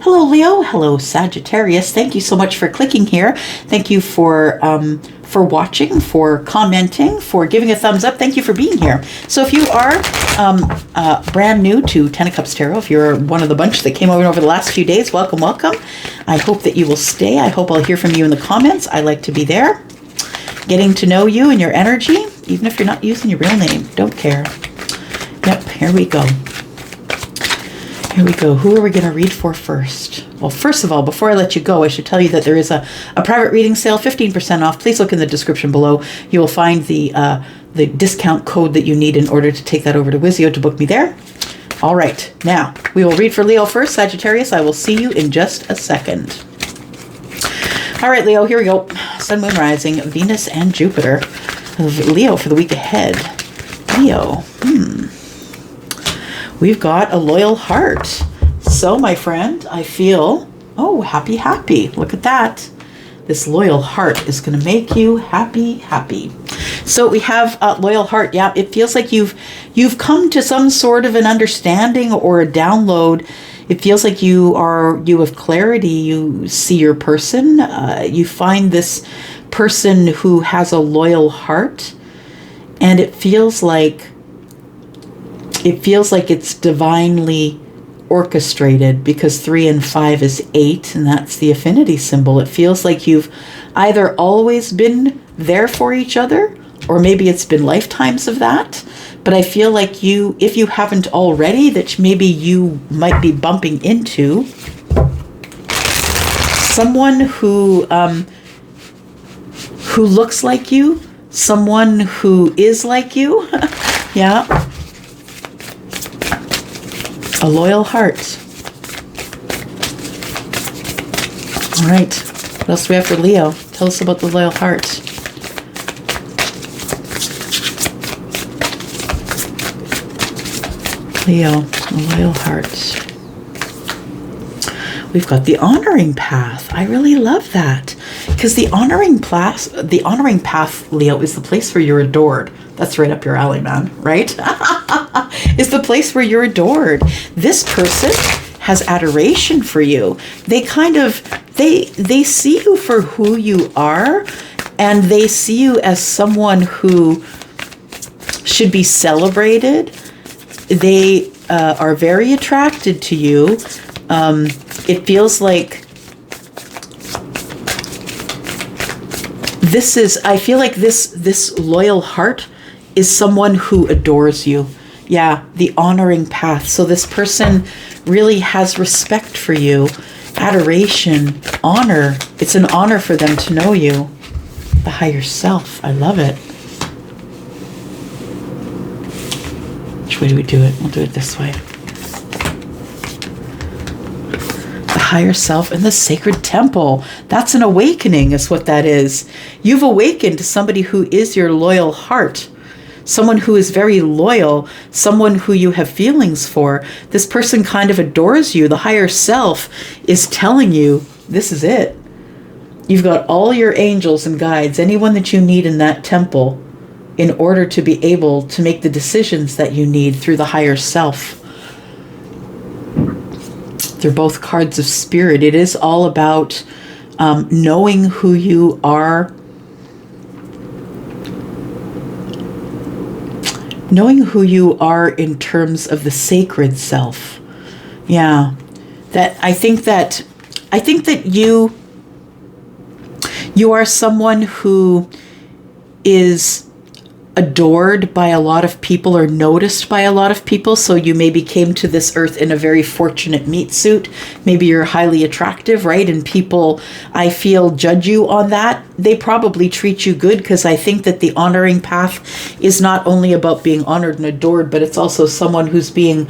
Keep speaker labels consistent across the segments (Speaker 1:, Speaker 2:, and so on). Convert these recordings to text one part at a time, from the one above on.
Speaker 1: Hello, Leo. Hello, Sagittarius. Thank you so much for clicking here. Thank you for watching, for commenting, for giving a thumbs up. Thank you for being here. So if you are brand new to Ten of Cups Tarot, if you're one of the bunch that came over the last few days, welcome, welcome. I hope that you will stay. I hope I'll hear from you in the comments. I like to be there, getting to know you and your energy, even if you're not using your real name. Don't care. Yep, here we go. Here we go. Who are we going to read for first? Well, first of all, before I let you go, I should tell you that there is a private reading sale, 15% off. Please look in the description below. You will find the discount code that you need in order to take that over to Wizio to book me there. All right. Now, we will read for Leo first. Sagittarius, I will see you in just a second. All right, Leo, here we go. Sun, Moon, Rising, Venus, and Jupiter. Leo for the week ahead. Leo, We've got a loyal heart. So, my friend, I feel, happy, happy. Look at that. This loyal heart is going to make you happy, happy. So we have a loyal heart. Yeah, it feels like you've come to some sort of an understanding or a download. It feels like you have clarity. You see your person. You find this person who has a loyal heart, and it feels like it's divinely orchestrated, because 3 and 5 is 8, and that's the affinity symbol. It feels like you've either always been there for each other, or maybe it's been lifetimes of that. But I feel like if you haven't already, that maybe you might be bumping into someone who looks like you, someone who is like you. Yeah. A loyal heart. All right. What else do we have for Leo? Tell us about the loyal heart. Leo, a loyal heart. We've got the honoring path. I really love that, because the honoring path, Leo, is the place where you're adored. That's right up your alley, man, right? It's the place where you're adored. This person has adoration for you. They they see you for who you are, and they see you as someone who should be celebrated. They are very attracted to you. It feels like I feel like this loyal heart is someone who adores you. Yeah, the honoring path. So this person really has respect for you, adoration, honor. It's an honor for them to know you. The higher self. I love it. Which way do we do it? We'll do it this way. The higher self and the sacred temple. That's an awakening, is what that is. You've awakened to somebody who is your loyal heart. Someone who is very loyal, someone who you have feelings for. This person kind of adores you. The higher self is telling you, this is it. You've got all your angels and guides, anyone that you need in that temple, in order to be able to make the decisions that you need through the higher self. They're both cards of spirit. It is all about knowing who you are, knowing who you are in terms of the sacred self. Yeah. I think that you are someone who is adored by a lot of people, or noticed by a lot of people. So you maybe came to this earth in a very fortunate meat suit. Maybe you're highly attractive, right? And people, I feel, judge you on that. They probably treat you good, because I think that the honoring path is not only about being honored and adored, but it's also someone who's being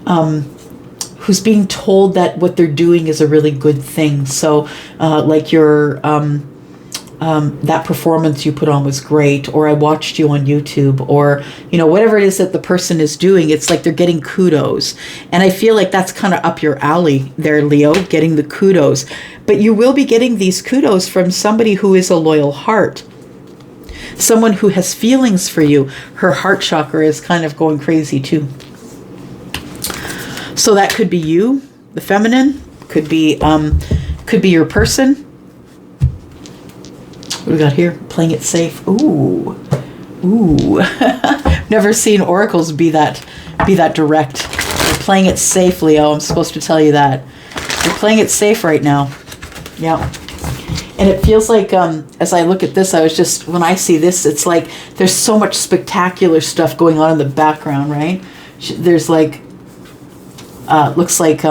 Speaker 1: told that what they're doing is a really good thing. So like your that performance you put on was great, or I watched you on YouTube, or, whatever it is that the person is doing, it's like they're getting kudos. And I feel like that's kind of up your alley there, Leo, getting the kudos. But you will be getting these kudos from somebody who is a loyal heart. Someone who has feelings for you. Her heart chakra is kind of going crazy too. So that could be you, the feminine. Could be your person. What do we got here? Playing it safe. Ooh. Never seen oracles be that direct. You're playing it safe, Leo. I'm supposed to tell you that. You're playing it safe right now. Yeah. And it feels like, as I look at this, when I see this, it's like there's so much spectacular stuff going on in the background, right? There's like, looks like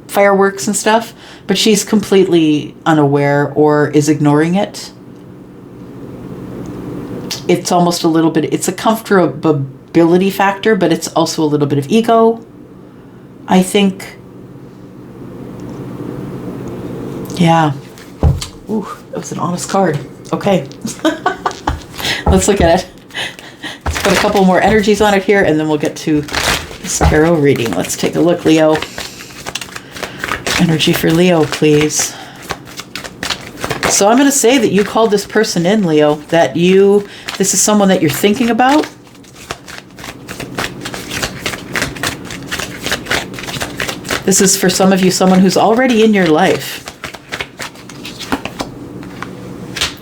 Speaker 1: fireworks and stuff, but she's completely unaware or is ignoring it. It's almost a little bit, it's a comfortability factor, but it's also a little bit of ego, I think. Yeah. Ooh, that was an honest card. Okay. Let's look at it. Let's put a couple more energies on it here, and then we'll get to this tarot reading. Let's take a look, Leo. Energy for Leo, please. So I'm going to say that you called this person in, Leo, that this is someone that you're thinking about. This is for some of you, someone who's already in your life.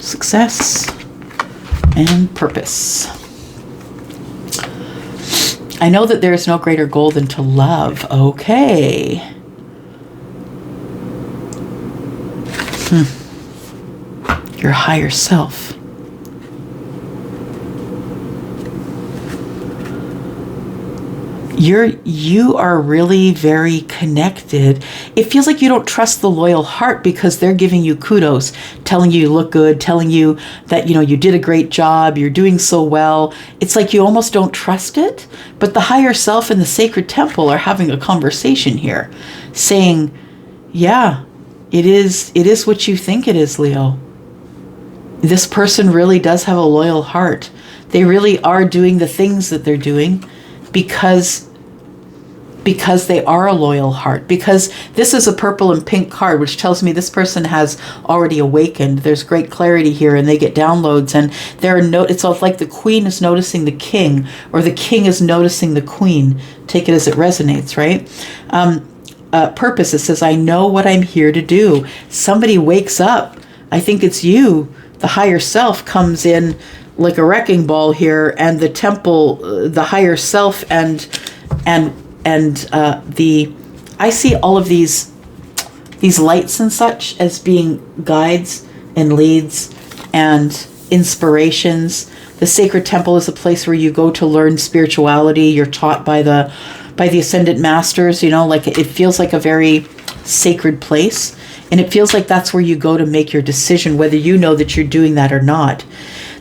Speaker 1: Success and purpose. I know that there is no greater goal than to love. Okay. Your higher self. You are really very connected. It feels like you don't trust the loyal heart because they're giving you kudos, telling you look good, telling you that, you did a great job, you're doing so well. It's like you almost don't trust it. But the higher self and the sacred temple are having a conversation here, saying, yeah, it is what you think it is, Leo. This person really does have a loyal heart. They really are doing the things that they're doing because they are a loyal heart. Because this is a purple and pink card, which tells me this person has already awakened. There's great clarity here, and they get downloads. And it's like the queen is noticing the king, or the king is noticing the queen. Take it as it resonates, right? Purpose, it says, I know what I'm here to do. Somebody wakes up. I think it's you. The higher self comes in like a wrecking ball here, and the temple, the higher self, and I see all of these lights and such as being guides and leads and inspirations. The sacred temple is a place where you go to learn spirituality. You're taught by the ascended masters, like it feels like a very sacred place. And it feels like that's where you go to make your decision, whether you know that you're doing that or not.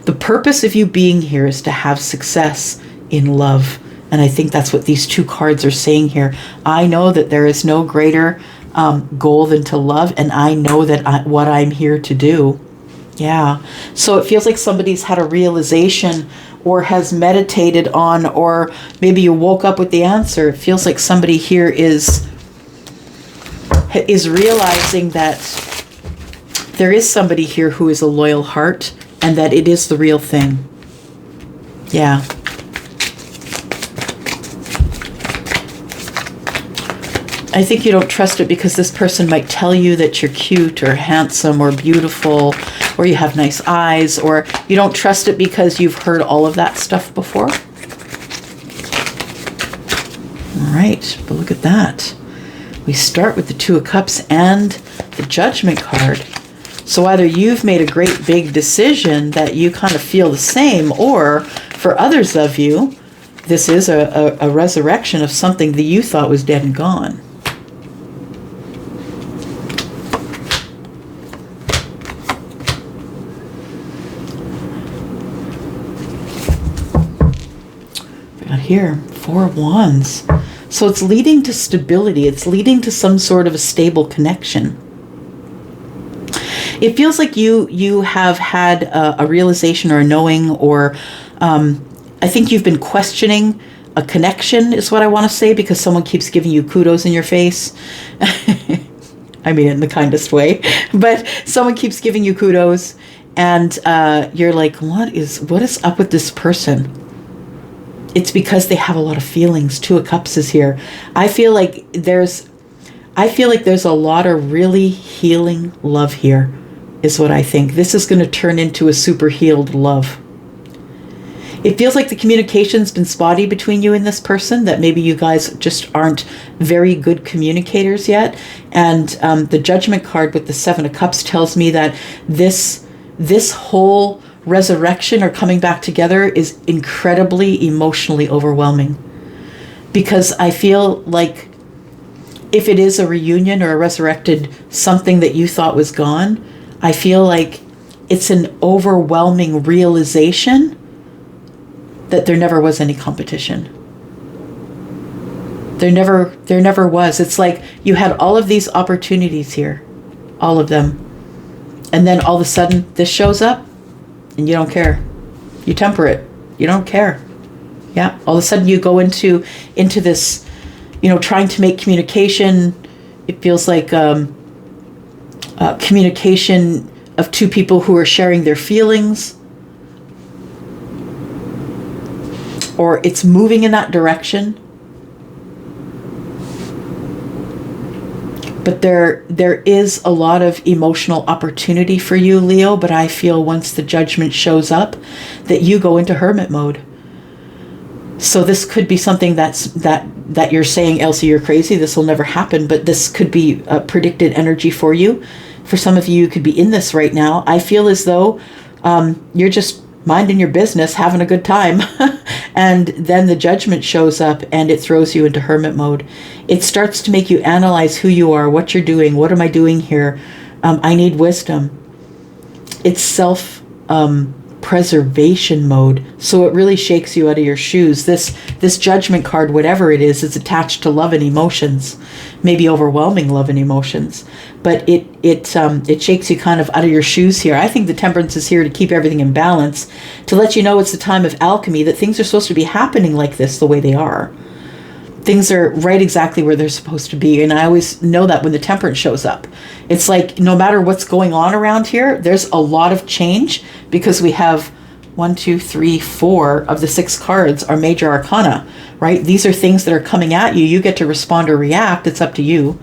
Speaker 1: The purpose of you being here is to have success in love. And I think that's what these two cards are saying here. I know that there is no greater goal than to love. And I know that what I'm here to do. Yeah. So it feels like somebody's had a realization or has meditated on, or maybe you woke up with the answer. It feels like somebody here is realizing that there is somebody here who is a loyal heart and that it is the real thing. Yeah. I think you don't trust it because this person might tell you that you're cute or handsome or beautiful, or you have nice eyes, or you don't trust it because you've heard all of that stuff before. All right, but look at that. We start with the Two of Cups and the Judgment card. So either you've made a great big decision that you kind of feel the same, or for others of you, this is a resurrection of something that you thought was dead and gone. We got here, Four of Wands. So it's leading to stability. It's leading to some sort of a stable connection. It feels like you have had a realization or a knowing, or I think you've been questioning a connection is what I want to say, because someone keeps giving you kudos in your face. I mean, in the kindest way, but someone keeps giving you kudos, and you're like, what is up with this person? It's because they have a lot of feelings. Two of Cups is here. I feel like I feel like there's a lot of really healing love here, is what I think. This is going to turn into a super healed love. It feels like the communication's been spotty between you and this person, that maybe you guys just aren't very good communicators yet. And the Judgment card with the Seven of Cups tells me that this whole resurrection or coming back together is incredibly emotionally overwhelming. Because I feel like if it is a reunion or a resurrected something that you thought was gone, I feel like it's an overwhelming realization that there never was any competition. There never was. It's like you had all of these opportunities here, all of them. And then all of a sudden this shows up and you don't care. You temper it. You don't care. Yeah. All of a sudden you go into this, trying to make communication. It feels like communication of two people who are sharing their feelings. Or it's moving in that direction. But there is a lot of emotional opportunity for you, Leo, but I feel once the Judgment shows up that you go into hermit mode. So this could be something that you're saying, Elsie, you're crazy, this will never happen, but this could be a predicted energy for you. For some of you could be in this right now. I feel as though you're just minding your business, having a good time. And then the Judgment shows up and it throws you into hermit mode. It starts to make you analyze who you are, what you're doing, what am I doing here? I need wisdom. It's self-preservation mode. So it really shakes you out of your shoes. This Judgment card, whatever it is attached to love and emotions, maybe overwhelming love and emotions. But it shakes you kind of out of your shoes here. I think the Temperance is here to keep everything in balance, to let you know it's the time of alchemy, that things are supposed to be happening like this the way they are. Things are right exactly where they're supposed to be. And I always know that when the Temperance shows up. It's like no matter what's going on around here, there's a lot of change because we have 1, 2, 3, 4 of the 6 cards are major arcana, right? These are things that are coming at you. You get to respond or react. It's up to you.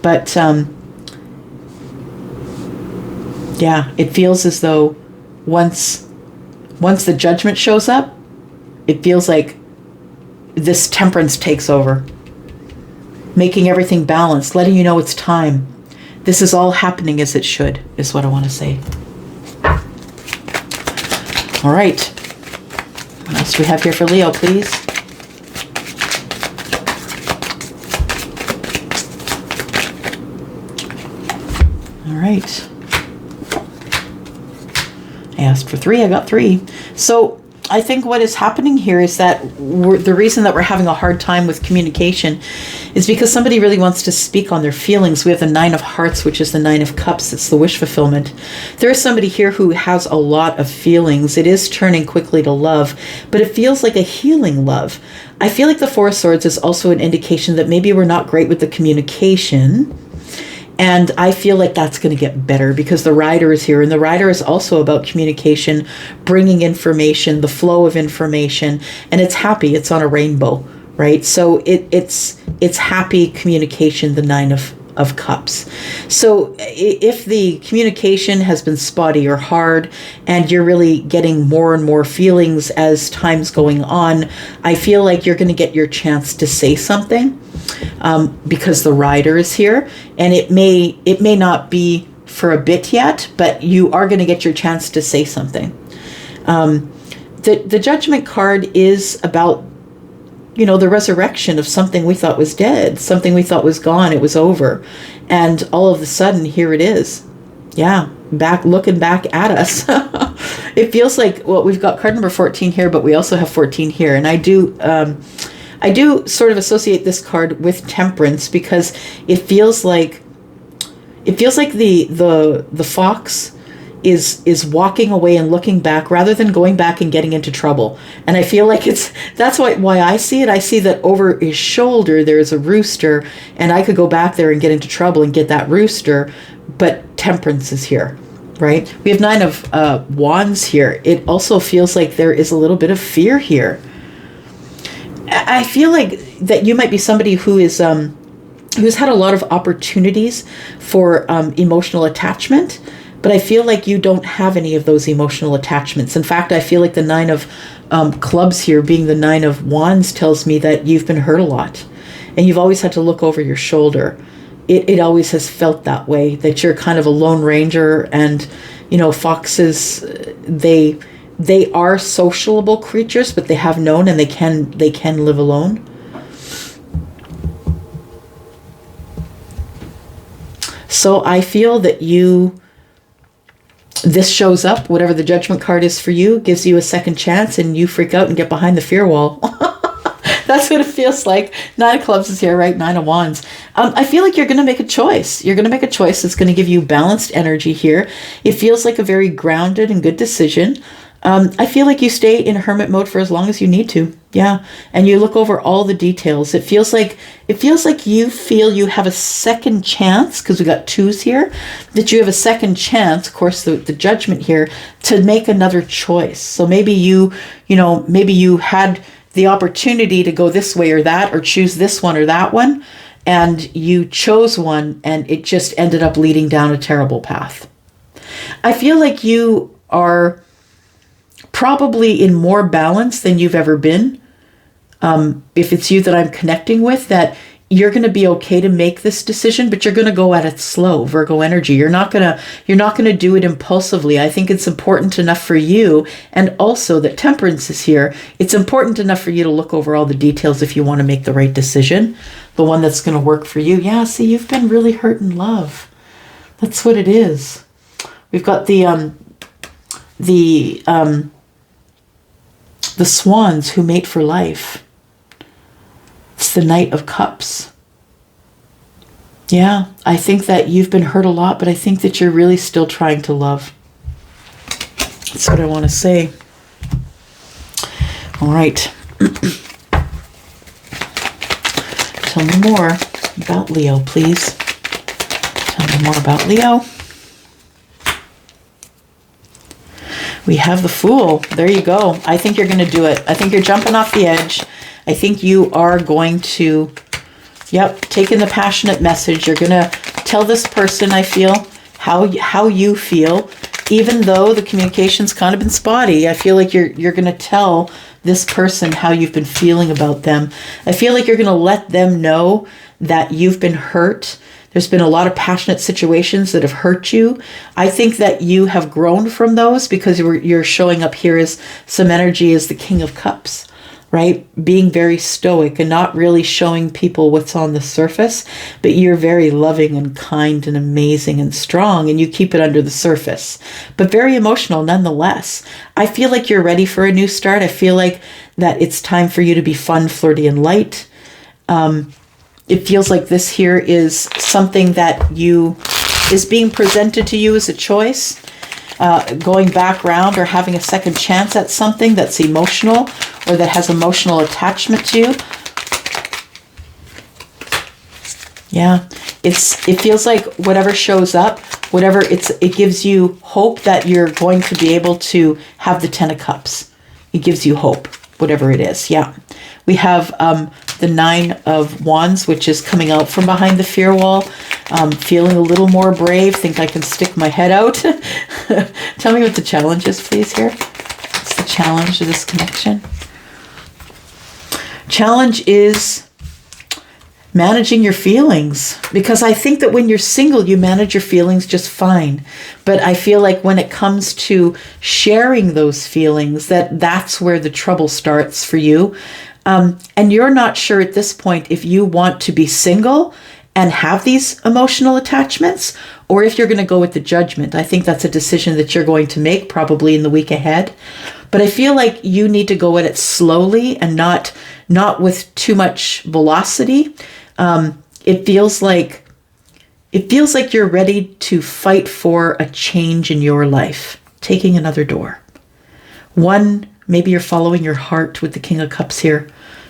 Speaker 1: But yeah, it feels as though once the Judgment shows up, it feels like this Temperance takes over, making everything balanced, letting you know it's time. This is all happening as it should, is what I want to say. All right. What else do we have here for Leo, please? All right. I asked for 3, I got 3. So I think what is happening here is that the reason that we're having a hard time with communication is because somebody really wants to speak on their feelings. We have the 9 of Hearts, which is the 9 of Cups. It's the wish fulfillment. There is somebody here who has a lot of feelings. It is turning quickly to love, but it feels like a healing love. I feel like the 4 of Swords is also an indication that maybe we're not great with the communication. And I feel like that's going to get better because the Rider is here. And the Rider is also about communication, bringing information, the flow of information. And it's happy. It's on a rainbow, right? So it's happy communication, the 9 of Cups. So if the communication has been spotty or hard and you're really getting more and more feelings as time's going on, I feel like you're going to get your chance to say something. Because the Rider is here, and it may not be for a bit yet, but you are going to get your chance to say something. The Judgment card is about, the resurrection of something we thought was dead, something we thought was gone, it was over, and all of a sudden here it is. Yeah, looking back at us. It feels like, well, we've got card number 14 here, but we also have 14 here, and I do sort of associate this card with Temperance because it feels like the fox is walking away and looking back rather than going back and getting into trouble. And I feel like that's why I see it. I see that over his shoulder there is a rooster, and I could go back there and get into trouble and get that rooster, but Temperance is here. Right? We have 9 of Wands here. It also feels like there is a little bit of fear here. I feel like that you might be somebody who is who's had a lot of opportunities for emotional attachment, but I feel like you don't have any of those emotional attachments. In fact, I feel like the Nine of Clubs here, being the Nine of Wands, tells me that you've been hurt a lot, and you've always had to look over your shoulder. It always has felt that way, that you're kind of a lone ranger, and foxes, they are sociable creatures, but they have known, and they can live alone. So I feel that this shows up, whatever the Judgment card is for you, gives you a second chance, and you freak out and get behind the fear wall. That's what it feels like. Nine of Clubs is here, right? Nine of Wands. I feel like you're going to make a choice. You're going to make a choice that's going to give you balanced energy here. It feels like a very grounded and good decision. I feel like you stay in hermit mode for as long as you need to. Yeah. And you look over all the details. It feels like you feel you have a second chance, because we got twos here, that you have a second chance, of course, the Judgment here, to make another choice. So maybe you had the opportunity to go this way or that, or choose this one or that one, and you chose one, and it just ended up leading down a terrible path. I feel like you are probably in more balance than you've ever been. If it's you that I'm connecting with, that you're going to be okay to make this decision, but you're going to go at it slow, Virgo energy. You're not going to do it impulsively. I think it's important enough for you, and also that Temperance is here. It's important enough for you to look over all the details if you want to make the right decision, the one that's going to work for you. Yeah, see, you've been really hurt in love. That's what it is. We've got the swans who mate for life. It's the Knight of Cups. Yeah, I think that you've been hurt a lot, but I think that you're really still trying to love. That's what I want to say. All right. Tell me more about Leo, please. Tell me more about Leo. We have the Fool. There you go. I think you're going to do it. I think you're jumping off the edge. I think you are going to, take in the passionate message. You're going to tell this person, I feel, how you feel, even though the communication's kind of been spotty. I feel like you're going to tell this person how you've been feeling about them. I feel like you're going to let them know that you've been hurt. There's been a lot of passionate situations that have hurt you. I think that you have grown from those, because you're showing up here as some energy as the King of Cups, right? Being very stoic and not really showing people what's on the surface, but you're very loving and kind and amazing and strong, and you keep it under the surface, but very emotional nonetheless. I feel like you're ready for a new start. I feel like that it's time for you to be fun, flirty, and light. It feels like this here is something that is being presented to you as a choice, going back round or having a second chance at something that's emotional or that has emotional attachment to you. Yeah, it feels like whatever shows up, it gives you hope that you're going to be able to have the Ten of Cups. It gives you hope, whatever it is. Yeah. We have the Nine of Wands, which is coming out from behind the fear wall, feeling a little more brave, think I can stick my head out. Tell me what the challenge is, please, here. What's the challenge of this connection? Challenge is managing your feelings, because I think that when you're single, you manage your feelings just fine. But I feel like when it comes to sharing those feelings, that's where the trouble starts for you. And you're not sure at this point if you want to be single and have these emotional attachments, or if you're going to go with the Judgment. I think that's a decision that you're going to make probably in the week ahead. But I feel like you need to go at it slowly and not with too much velocity. It feels like you're ready to fight for a change in your life, taking another door. Maybe you're following your heart with the King of Cups here.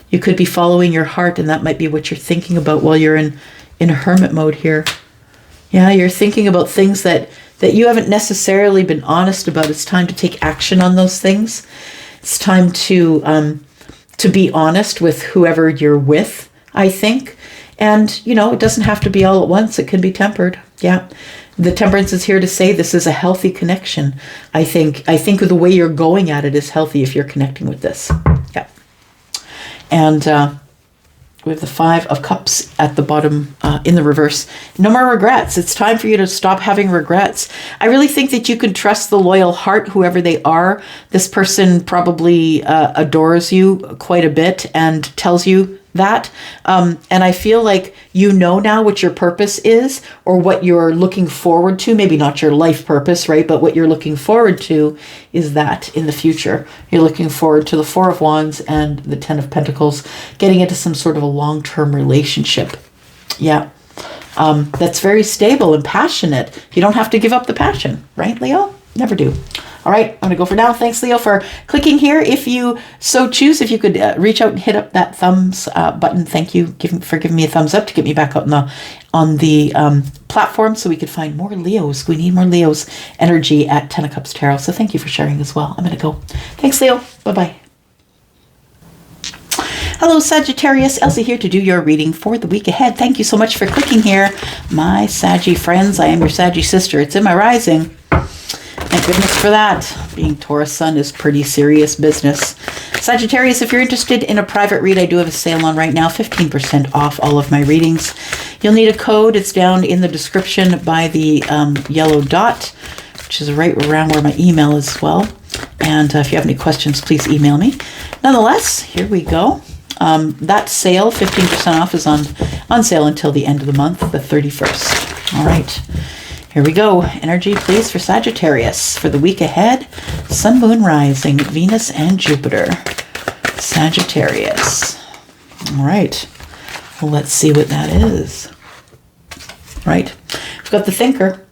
Speaker 1: You could be following your heart, and that might be what you're thinking about while you're in hermit mode here. Yeah, you're thinking about things that you haven't necessarily been honest about. It's time to take action on those things. It's time to be honest with whoever you're with, I think. And, you know, it doesn't have to be all at once. It can be tempered. Yeah. The temperance is here to say this is a healthy connection. I think the way you're going at it is healthy if you're connecting with this. Yeah. And we have the 5 of Cups at the bottom in the reverse. No more regrets. It's time for you to stop having regrets. I really think that you can trust the loyal heart, whoever they are. This person probably adores you quite a bit and tells you that. And I feel like you know now what your purpose is, or what you're looking forward to. Maybe not your life purpose, right? But what you're looking forward to is that in the future. You're looking forward to the 4 of Wands and the 10 of Pentacles, getting into some sort of a long-term relationship. Yeah. That's very stable and passionate. You don't have to give up the passion, right, Leo? Never do. All right, I'm going to go for now. Thanks, Leo, for clicking here. If you so choose, if you could reach out and hit up that thumbs button. Thank you for giving me a thumbs up to get me back out on the platform so we could find more Leos. We need more Leos energy at 10 of Cups Tarot. So thank you for sharing as well. I'm going to go. Thanks, Leo. Bye-bye. Hello, Sagittarius. Elsie here to do your reading for the week ahead. Thank you so much for clicking here. My Saggy friends, I am your Saggy sister. It's in my rising. Thank goodness for that. Being Taurus sun is pretty serious business. Sagittarius, if you're interested in a private read, I do have a sale on right now, 15% off all of my readings. You'll need a code. It's down in the description by the yellow dot, which is right around where my email is as well. And if you have any questions, please email me. Nonetheless, here we go. That sale, 15% off, is on sale until the end of the month, the 31st. All right. Here we go. Energy, please, for Sagittarius for the week ahead. Sun, Moon, Rising, Venus, and Jupiter. Sagittarius. All right. Well, let's see what that is. Right. We've got the Thinker,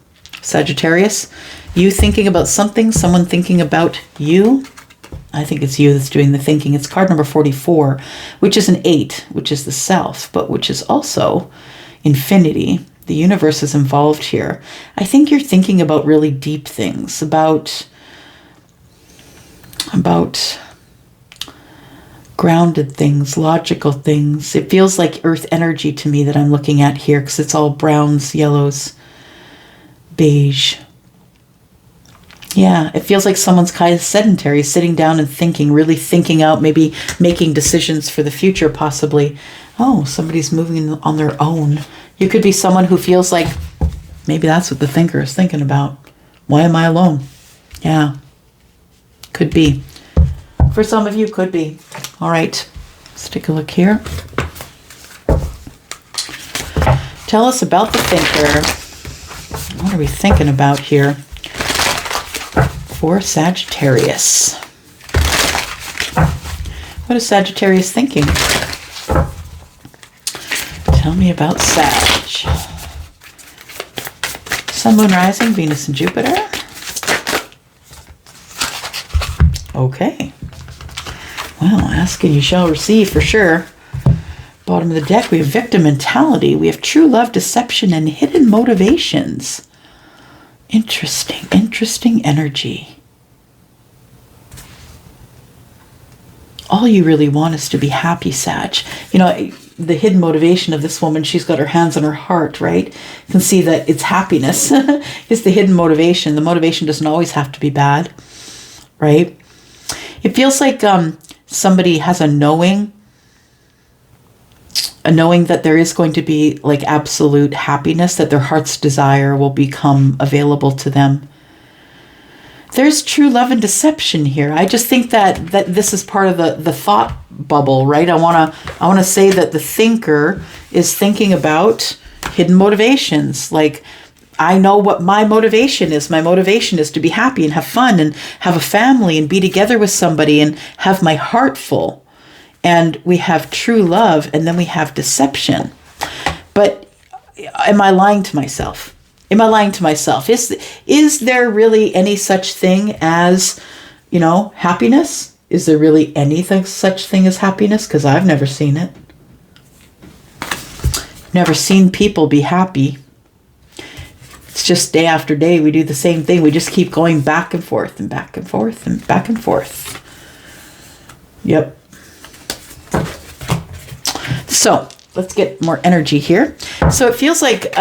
Speaker 1: Sagittarius. You thinking about something, someone thinking about you. I think it's you that's doing the thinking. It's card number 44, which is an 8, which is the self, but which is also infinity. The universe is involved here. I think you're thinking about really deep things, about grounded things, logical things. It feels like earth energy to me that I'm looking at here, because it's all browns, yellows, beige. Yeah, it feels like someone's kind of sedentary, sitting down and thinking, really thinking out, maybe making decisions for the future, possibly. Oh, somebody's moving on their own. You could be someone who feels like maybe that's what the Thinker is thinking about. Why am I alone? Yeah, could be. For some of you, could be. All right, let's take a look here. Tell us about the Thinker. What are we thinking about here for Sagittarius? What is Sagittarius thinking? Tell me about Sag. Sun, Moon, Rising, Venus, and Jupiter. Okay. Well, ask and you shall receive for sure. Bottom of the deck, we have victim mentality. We have true love, deception, and hidden motivations. Interesting, interesting energy. All you really want is to be happy, Sag. You know, the hidden motivation of this woman, she's got her hands on her heart, right? You can see that it's happiness. It's the hidden motivation. The motivation doesn't always have to be bad, right? It feels like somebody has a knowing that there is going to be like absolute happiness, that their heart's desire will become available to them. There's true love and deception here. I just think that this is part of the thought bubble, right? I want to say that the Thinker is thinking about hidden motivations. Like, I know what my motivation is. My motivation is to be happy and have fun and have a family and be together with somebody and have my heart full. And we have true love, and then we have deception. But am I lying to myself? Am I lying to myself? Is there really any such thing as, happiness? Is there really anything such thing as happiness? Because I've never seen it. Never seen people be happy. It's just day after day we do the same thing. We just keep going back and forth and back and forth and back and forth. Yep. So let's get more energy here. So it feels like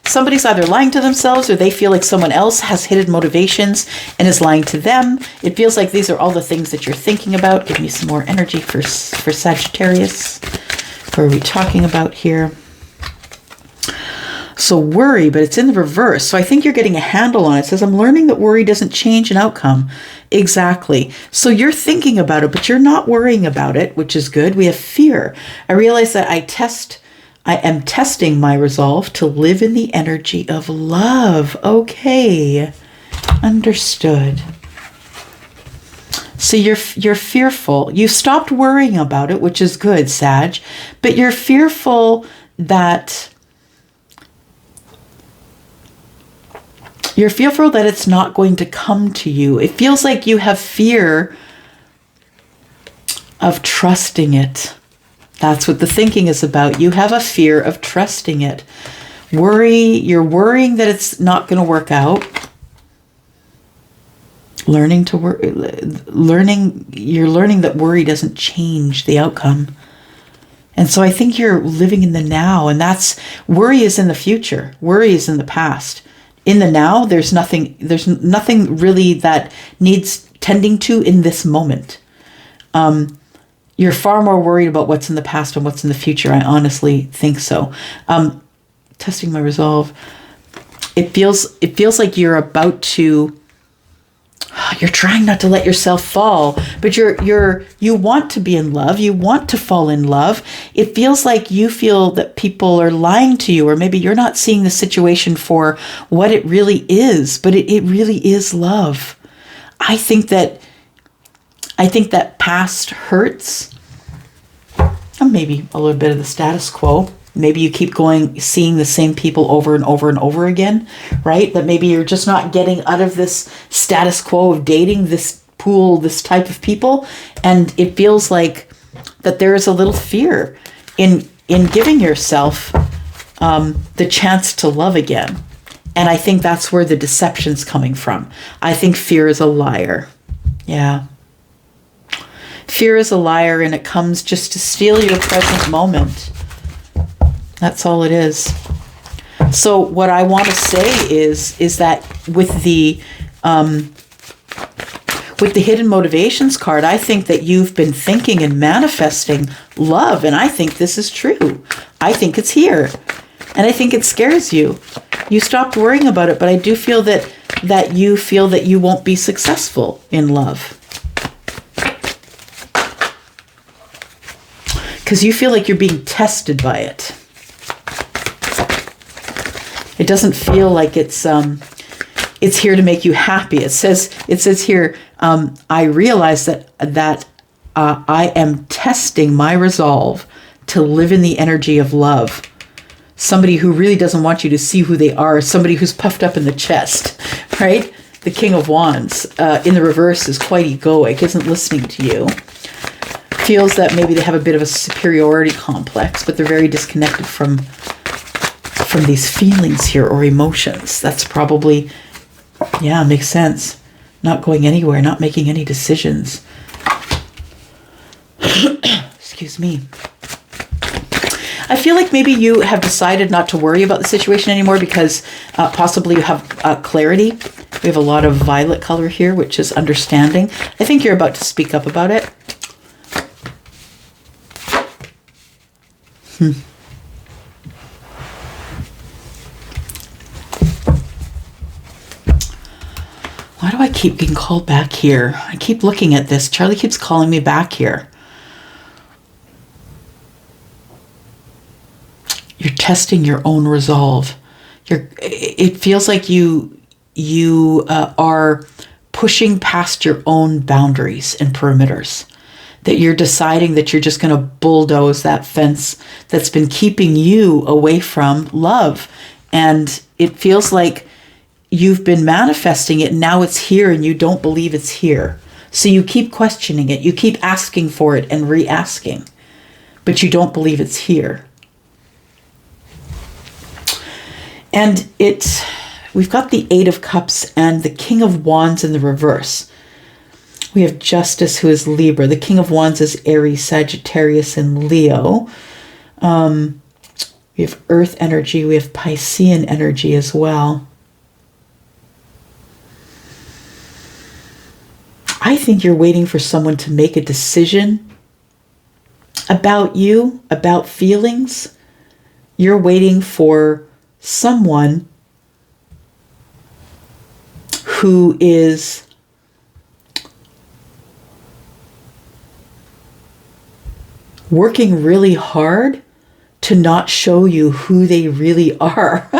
Speaker 1: somebody's either lying to themselves or they feel like someone else has hidden motivations and is lying to them. It feels like these are all the things that you're thinking about. Give me some more energy for Sagittarius. What are we talking about here? So worry, but it's in the reverse. So I think you're getting a handle on it. It says, I'm learning that worry doesn't change an outcome. Exactly. So you're thinking about it, but you're not worrying about it, which is good. We have fear. I realize that I am testing my resolve to live in the energy of love. Okay. Understood. So you're fearful. You stopped worrying about it, which is good, Sag, but you're fearful that it's not going to come to you. It feels like you have fear of trusting it. That's what the thinking is about. You have a fear of trusting it. You're worrying that it's not going to work out. You're learning that worry doesn't change the outcome. And so I think you're living in the now, and worry is in the future. Worry is in the past. In the now, there's nothing really that needs tending to in this moment. You're far more worried about what's in the past and what's in the future. I honestly think so. Testing my resolve. It feels like you're about to. You're trying not to let yourself fall, but you want to be in love. You want to fall in love. It feels like you feel that people are lying to you, or maybe you're not seeing the situation for what it really is, but it really is love. I think that past hurts, and maybe a little bit of the status quo. Maybe you keep seeing the same people over and over and over again, right? That maybe you're just not getting out of this status quo of dating this pool, this type of people. And it feels like that there is a little fear in giving yourself the chance to love again. And I think that's where the deception's coming from. I think fear is a liar. Yeah. Fear is a liar, and it comes just to steal your present moment. That's all it is. So what I want to say is that with the hidden motivations card, I think that you've been thinking and manifesting love, and I think this is true. I think it's here, and I think it scares you. You stopped worrying about it, but I do feel that you feel that you won't be successful in love. Because you feel like you're being tested by it. It doesn't feel like it's here to make you happy. It says here, I realize that I am testing my resolve to live in the energy of love. Somebody who really doesn't want you to see who they are, somebody who's puffed up in the chest, right? The King of Wands in the reverse is quite egoic, isn't listening to you. Feels that maybe they have a bit of a superiority complex, but they're very disconnected from these feelings here or emotions. That's probably, yeah, makes sense. Not going anywhere, not making any decisions. Excuse me. I feel like maybe you have decided not to worry about the situation anymore because possibly you have clarity. We have a lot of violet color here, which is understanding. I think you're about to speak up about it. Why do I keep getting called back here? I keep looking at this. Charlie keeps calling me back here. You're testing your own resolve. It feels like you are pushing past your own boundaries and perimeters. That you're deciding that you're just going to bulldoze that fence that's been keeping you away from love. And it feels like you've been manifesting it, and now it's here and you don't believe it's here. So you keep questioning it. You keep asking for it and re-asking, but you don't believe it's here. And we've got the Eight of Cups and the King of Wands in the reverse. We have Justice, who is Libra. The King of Wands is Aries, Sagittarius, and Leo. We have Earth energy. We have Piscean energy as well. I think you're waiting for someone to make a decision about you, about feelings. You're waiting for someone who is working really hard to not show you who they really are.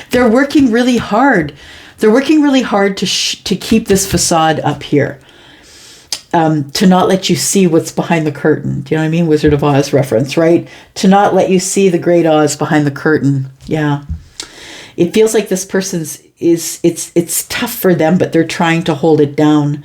Speaker 1: They're working really hard. They're working really hard to keep this facade up here. To not let you see what's behind the curtain. Do you know what I mean? Wizard of Oz reference, right? To not let you see the great Oz behind the curtain. Yeah. It feels like this person's it's tough for them, but they're trying to hold it down.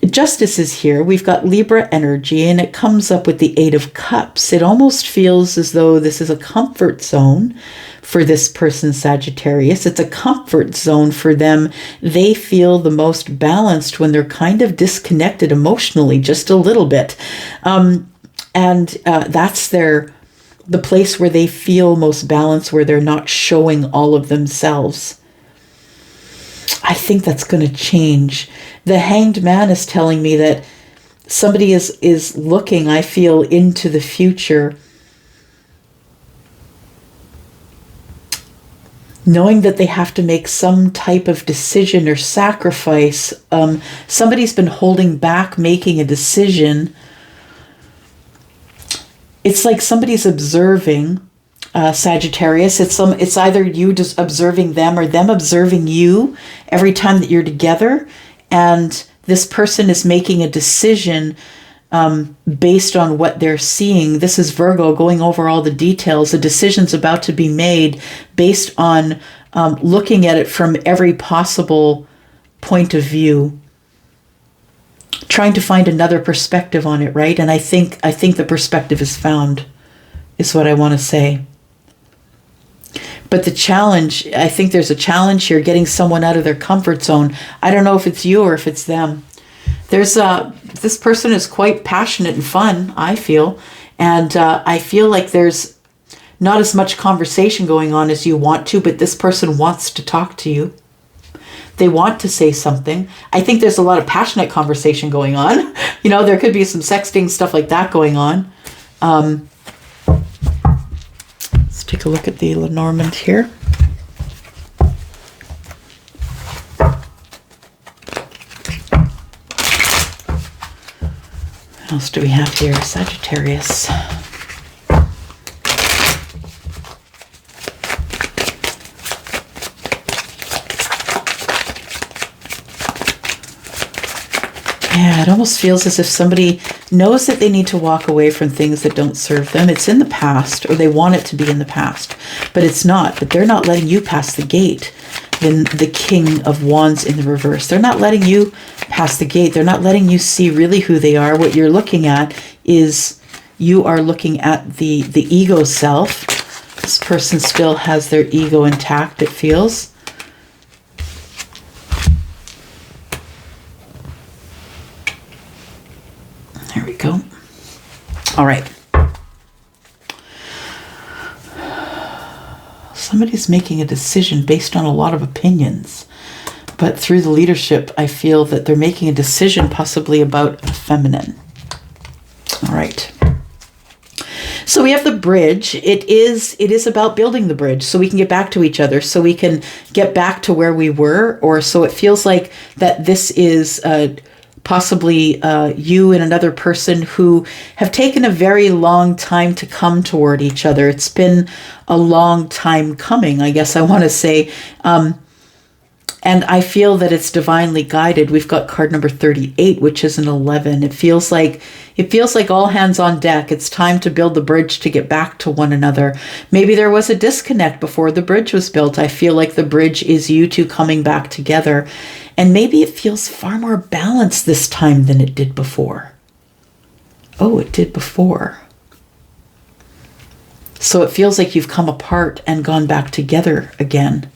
Speaker 1: Justice is here. We've got Libra energy, and it comes up with the Eight of Cups. It almost feels as though this is a comfort zone for this person, Sagittarius. It's a comfort zone for them. They feel the most balanced when they're kind of disconnected emotionally, just a little bit. That's the place where they feel most balanced, where they're not showing all of themselves. I think that's going to change. The Hanged Man is telling me that somebody is looking, I feel, into the future, knowing that they have to make some type of decision or sacrifice. Somebody's been holding back making a decision. It's like somebody's observing Sagittarius. It's either you just observing them or them observing you every time that you're together. And this person is making a decision based on what they're seeing. This is Virgo going over all the details. The decision's about to be made based on looking at it from every possible point of view, trying to find another perspective on it, right? And I think the perspective is found, is what I want to say. But the challenge, I think there's a challenge here, getting someone out of their comfort zone. I don't know if it's you or if it's them. This person is quite passionate and fun, I feel. And I feel like there's not as much conversation going on as you want to, but this person wants to talk to you. They want to say something. I think there's a lot of passionate conversation going on. You know, there could be some sexting, stuff like that going on. Let's take a look at the Lenormand here. What else do we have here? Sagittarius. Yeah, it almost feels as if somebody knows that they need to walk away from things that don't serve them. It's in the past, or they want it to be in the past, but it's not. But they're not letting you pass the gate. Then the King of Wands in the reverse. They're not letting you pass the gate. They're not letting you see really who they are. What you're looking at is you are looking at the ego self. This person still has their ego intact, it feels. There we go. All right. Somebody's making a decision based on a lot of opinions, but through the leadership, I feel that they're making a decision possibly about a feminine. All right. So we have the bridge. It is about building the bridge so we can get back to each other, so we can get back to where we were, or so it feels like that this is possibly you and another person who have taken a very long time to come toward each other. It's been a long time coming, I guess I want to say. And I feel that it's divinely guided. We've got card number 38, which is an 11. It feels like all hands on deck. It's time to build the bridge to get back to one another. Maybe there was a disconnect before the bridge was built. I feel like the bridge is you two coming back together. And maybe it feels far more balanced this time than it did before. Oh, it did before. So it feels like you've come apart and gone back together again.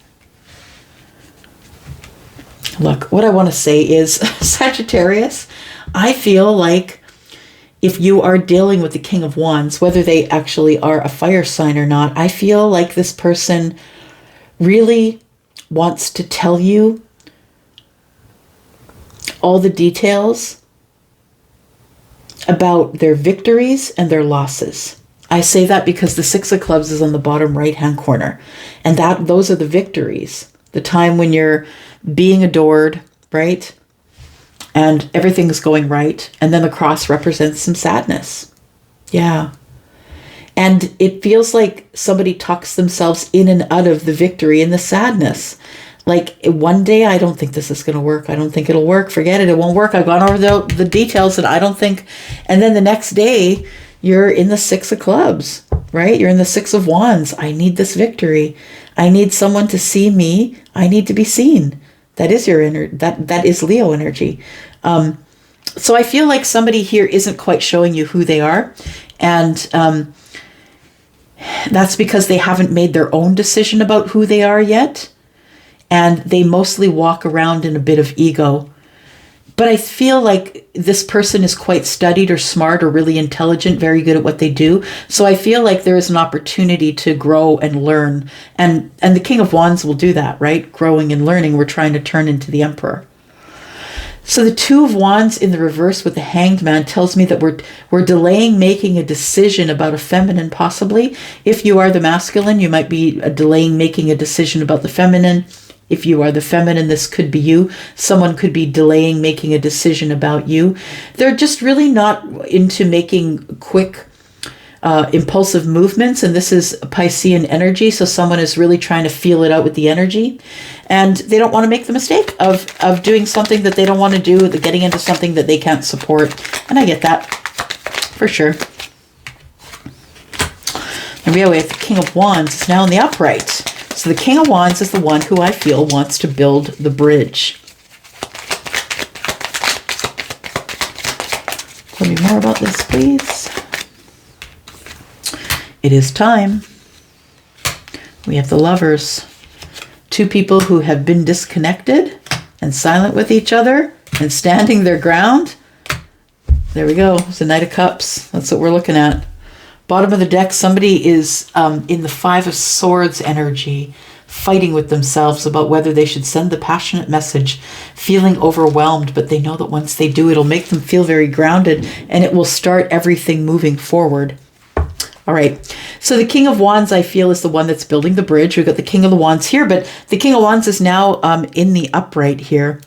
Speaker 1: Look, what I want to say is, Sagittarius, I feel like if you are dealing with the King of Wands, whether they actually are a fire sign or not, I feel like this person really wants to tell you all the details about their victories and their losses. I say that because the Six of Clubs is on the bottom right-hand corner. And those are the victories. The time when you're being adored, right? And everything's going right. And then the cross represents some sadness. Yeah. And it feels like somebody talks themselves in and out of the victory and the sadness. Like, one day, I don't think this is going to work. I don't think it'll work. Forget it. It won't work. I've gone over the details and I don't think. And then the next day, you're in the Six of Clubs, right? You're in the Six of Wands. I need this victory. I need someone to see me. I need to be seen. That is your that is Leo energy. So I feel like somebody here isn't quite showing you who they are. And that's because they haven't made their own decision about who they are yet. And they mostly walk around in a bit of ego. But I feel like this person is quite studied or smart or really intelligent, very good at what they do. So I feel like there is an opportunity to grow and learn. And the King of Wands will do that, right? Growing and learning. We're trying to turn into the Emperor. So the Two of Wands in the reverse with the Hanged Man tells me that we're delaying making a decision about a feminine, possibly. If you are the masculine, you might be delaying making a decision about the feminine. If you are the feminine, this could be you. Someone could be delaying making a decision about you. They're just really not into making quick, impulsive movements. And this is Piscean energy. So someone is really trying to feel it out with the energy. And they don't want to make the mistake of doing something that they don't want to do, getting into something that they can't support. And I get that for sure. And we have the King of Wands is now in the upright. So the King of Wands is the one who I feel wants to build the bridge. Tell me more about this, please. It is time. We have the Lovers. Two people who have been disconnected and silent with each other and standing their ground. There we go. It's the Knight of Cups. That's what we're looking at. Bottom of the deck, somebody is in the Five of Swords energy, fighting with themselves about whether they should send the passionate message, feeling overwhelmed, but they know that once they do, it'll make them feel very grounded and it will start everything moving forward. All right. So the King of Wands, I feel, is the one that's building the bridge. We've got the King of the Wands here, but the King of Wands is now in the upright here.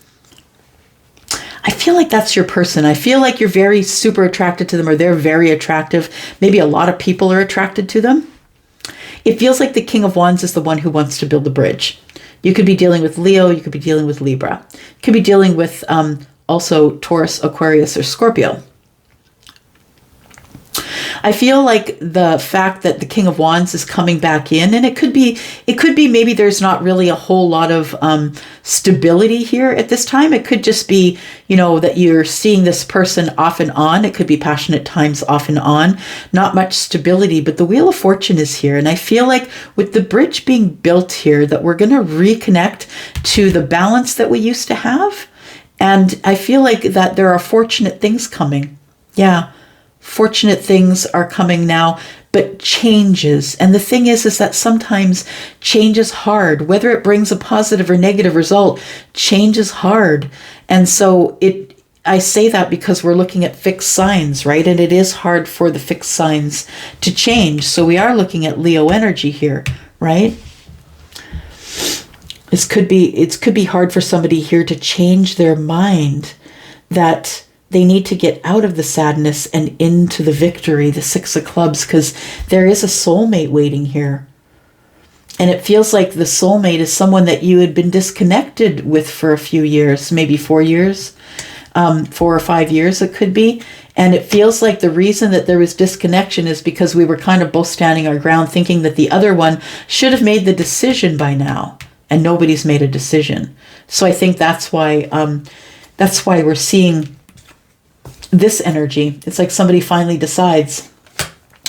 Speaker 1: I feel like that's your person. I feel like you're very super attracted to them, or they're very attractive. Maybe a lot of people are attracted to them. It feels like the King of Wands is the one who wants to build the bridge. You could be dealing with Leo. You could be dealing with Libra. You could be dealing with also Taurus, Aquarius, or Scorpio. I feel like the fact that the King of Wands is coming back in, and it could be maybe there's not really a whole lot of stability here at this time. It could just be, that you're seeing this person off and on. It could be passionate times off and on, not much stability, but the Wheel of Fortune is here. And I feel like with the bridge being built here, that we're going to reconnect to the balance that we used to have. And I feel like that there are fortunate things coming. Yeah. Fortunate things are coming now, but changes. And the thing is that sometimes change is hard. Whether it brings a positive or negative result, change is hard. And so I say that because we're looking at fixed signs, right? And it is hard for the fixed signs to change. So we are looking at Leo energy here, right? It could be hard for somebody here to change their mind that they need to get out of the sadness and into the victory, the Six of Clubs, because there is a soulmate waiting here. And it feels like the soulmate is someone that you had been disconnected with for a few years, maybe 4 years, 4 or 5 years it could be. And it feels like the reason that there was disconnection is because we were kind of both standing our ground, thinking that the other one should have made the decision by now, and nobody's made a decision. So I think that's why we're seeing this energy. It's like somebody finally decides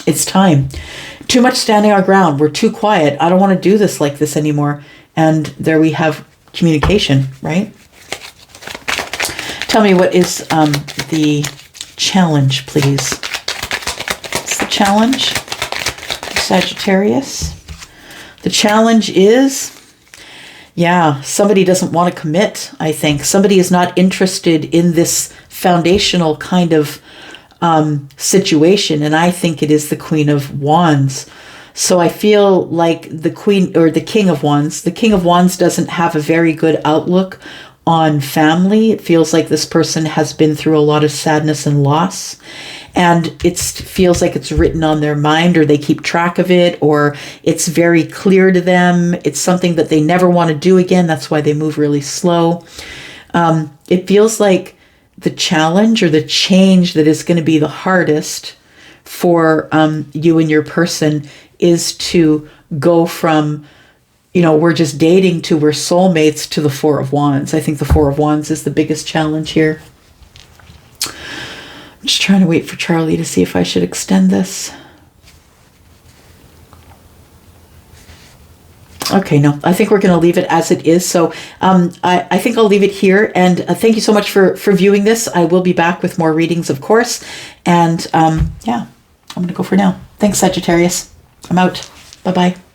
Speaker 1: it's time. Too much standing our ground. We're too quiet. I don't want to do this like this anymore. And there we have communication, right? Tell me, what is the challenge, please? What's the challenge? Sagittarius. The challenge is, yeah, somebody doesn't want to commit, I think. Somebody is not interested in this foundational kind of situation, and I think it is the Queen of Wands. So I feel like the Queen or the King of Wands, the King of Wands doesn't have a very good outlook on family. It feels like this person has been through a lot of sadness and loss, and it feels like it's written on their mind, or they keep track of it, or it's very clear to them. It's something that they never want to do again. That's why they move really slow. It feels like the challenge or the change that is going to be the hardest for you and your person is to go from, we're just dating to we're soulmates to the Four of Wands. I think the Four of Wands is the biggest challenge here. I'm just trying to wait for Charlie to see if I should extend this. Okay, no, I think we're going to leave it as it is. So I think I'll leave it here. And thank you so much for viewing this. I will be back with more readings, of course. And yeah, I'm going to go for now. Thanks, Sagittarius. I'm out. Bye-bye.